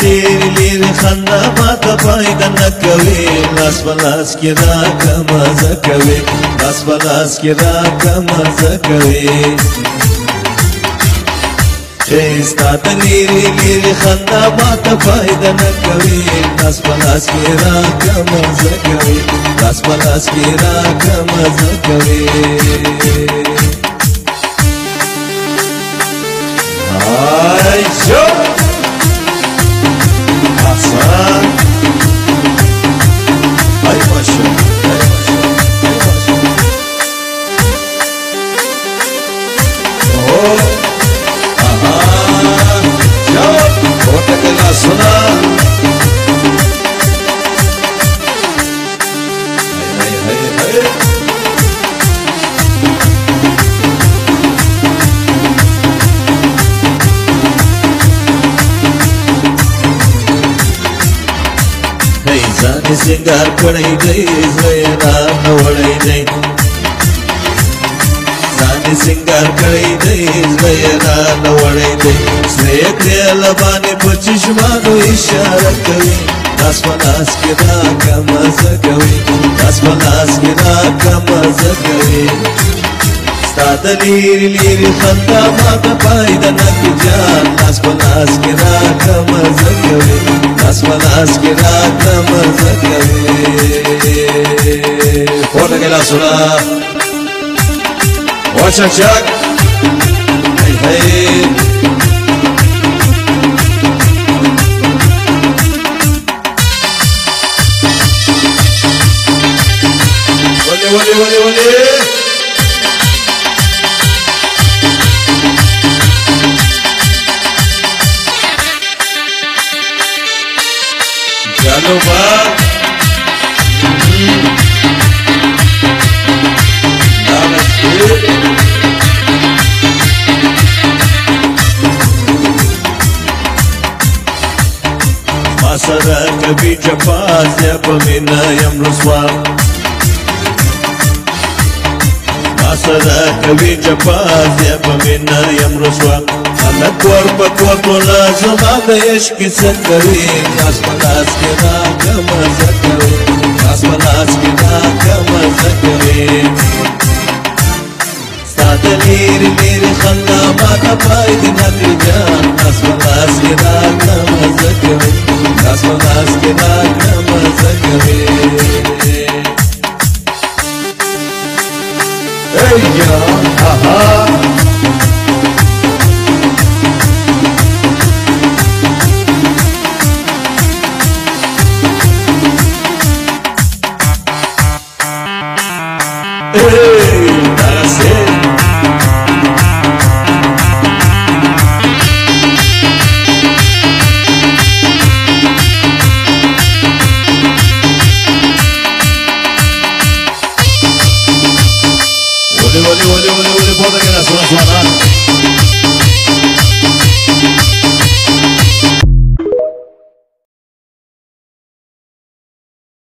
لیری لیری خندا ما ته فایده نه کوي لاس په لاس کې راکړه مزه کوي لاس په لاس کې راکړه مزه کوي ستا د لیری لیری خندا ما ته فایده نه کوي لاس په لاس کې راکړه مزه کوي لاس په لاس کې راکړه مزه کوي ay yo Hasan ay başım oh aha yo orta que la zona hey hey hey ځان سنگار کړی دی زړه نه وړی دی ځان سنگار کړی دی زړه نه وړی دی سره کړه لبانه په چشمانو اشاره کوي لاس په لاس کې راکړه مزه کوي لاس په لاس کې راکړه مزه کوي ستا د لیري لیري خندا ما ته فایده نه کوي جان لاس په لاس کې راکړه مزه کوي لاس په لاس کې راکړه مزه کوي پورته کې لاسونه وچکچک هی هی ولې ولې ولې ولې چلو با ما سره کبھی جفاز یا پمینا یم رسوا ما سره کبھی جفاز یا پمینا یم رسوا خلق ور پکور کولا زما د عشق سکوي لاس په لاس کې راکړه مزه کوي لاس په لاس کې راکړه مزه کوي ستا د لیري لیري خندا ما ته فایده نه کوي جان لاس په لاس کې راکړه مزه کوي لاس په لاس کې راکړه مزه کوي ای یا ها ها Vole, vole, vole, vole, vole, puedo que la zona suena.